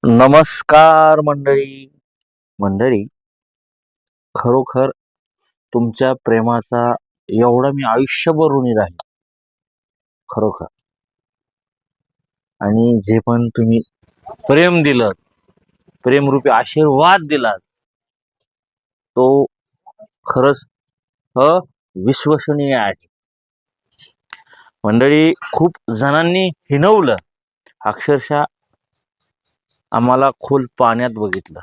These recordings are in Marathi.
नमस्कार मंडळी. मंडळी, खरोखर तुमच्या प्रेमाचा एवढा मी आयुष्यभर ऋणी राहील, खरोखर. आणि जे पण तुम्ही प्रेम दिलं, प्रेमरूपी आशीर्वाद दिलात, तो खरंच अविश्वसनीय आहे. मंडळी, खूप जणांनी हिणवलं, अक्षरशः आम्हाला खोल पाण्यात बघितलं.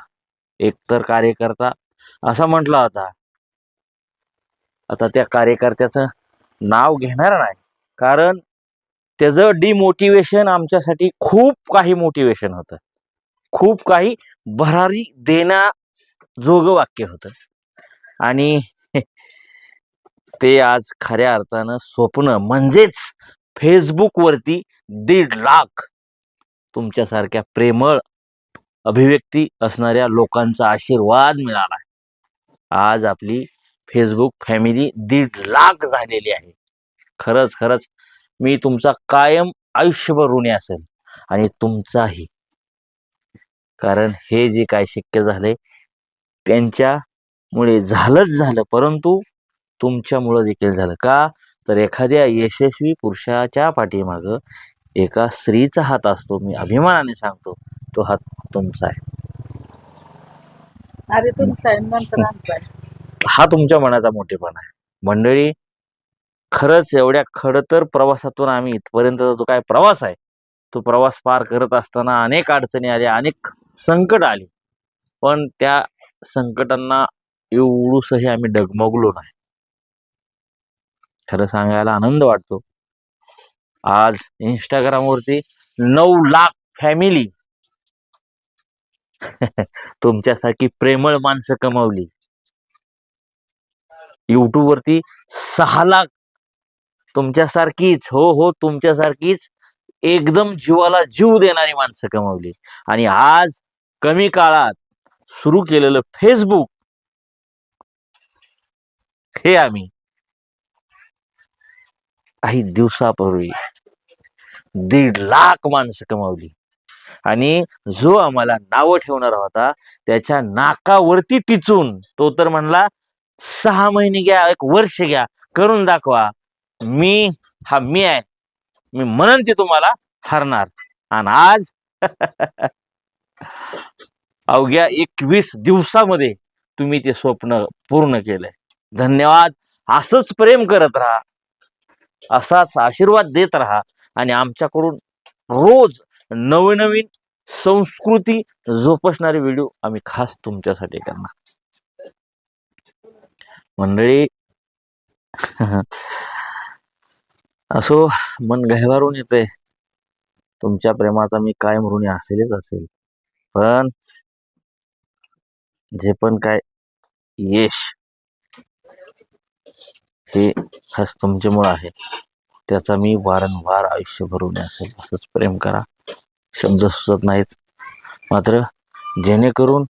एकतर कार्यकर्ता असा म्हटला होता, आता त्या कार्यकर्त्याचं नाव घेणार नाही, कारण त्याचं डिमोटिवेशन आमच्यासाठी खूप काही मोटिवेशन होतं, खूप काही भरारी देण्याजोगं वाक्य होतं. आणि ते आज खऱ्या अर्थानं स्वप्न म्हणजेच फेसबुकवरती 1.5 लाख तुमच्यासारख्या प्रेमळ अभिव्यक्ती असणाऱ्या लोकांचा आशीर्वाद मिळाला. आज आपली फेसबुक फॅमिली 1.5 लाख झालेली आहे. खरंच खरंच मी तुमचा कायम आयुष्यभर ऋणी असेल, आणि तुमचाही. कारण हे जे काय शक्य झाले त्यांच्यामुळे झालं, परंतु तुमच्यामुळे देखील झालं. का तर एखाद्या यशस्वी पुरुषाच्या पाठीमागं एका स्त्रीचा हात असतो. मी अभिमानाने सांगतो, तो हात तुमचा आहे. अरे तुमचा आहे, नंतर आमचा आहे. हा तुमच्या मनाचा मोठेपणा आहे. मंडळी, खरंच एवढ्या खडतर प्रवासातून आम्ही इथपर्यंतचा जो काय प्रवास आहे, तो प्रवास पार करत असताना अनेक अडचणी आल्या, अनेक संकट आली, पण त्या संकटांना एवढूसही आम्ही डगमगलो नाही. खरं सांगायला आनंद वाटतो. आज इंस्टाग्रामवरती 9 लाख फॅमिली तुमच्यासारखी प्रेमळ माणसं कमावली. युट्यूब वरती 6 लाख तुमच्यासारखीच, हो तुमच्यासारखीच एकदम जीवाला जीव देणारी माणसं कमावली. आणि आज कमी काळात सुरू केलेलं फेसबुक, हे आम्ही काही दिवसापूर्वी 1.5 लाख माणसं कमावली. आणि जो आम्हाला नावं ठेवणार होता, त्याच्या नाकावरती टिचून तो तर म्हणला, 6 महिने घ्या, 1 वर्ष घ्या, करून दाखवा. मी आहे, मी म्हणन ते तुम्हाला हरणार. आणि आज अवघ्या 21 दिवसामध्ये तुम्ही ते स्वप्न पूर्ण केलंय. धन्यवाद. असंच प्रेम करत राहा, असाच आशीर्वाद देत राहा, आणि आमच्याकडून रोज नवनवीन संस्कृती जोपासणारे व्हिडिओ आम्ही खास तुमच्यासाठी करणार. मंडळी, असो, मन गहिवरून येते. तुमच्या प्रेमाचा मी कायम ऋणी असेल. पण जे पण काय यश हे खास तुमच्यामुळे आहे, त्याचा मी वारंवार आयुष्यभर ऋणी असेल. असंच प्रेम करा. शब्द सुचत नाहीत, मात्र जेणेकरून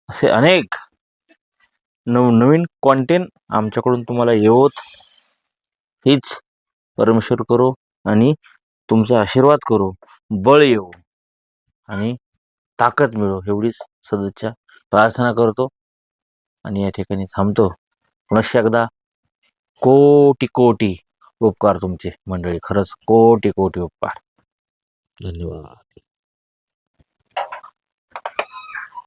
असे अनेक नवनवीन कॉन्टेंट आमच्याकडून तुम्हाला येवोत, हीच परमेश्वर करो, आणि तुमचा आशीर्वाद करो, बळ येऊ आणि ताकद मिळो, एवढीच सदिच्छा प्रार्थना करतो. आणि या ठिकाणी थांबतो. पुनश्च एकदा कोटी कोटी उपकार तुमचे मंडळी, खरंच कोटी कोटी उपकार. धन्यवाद.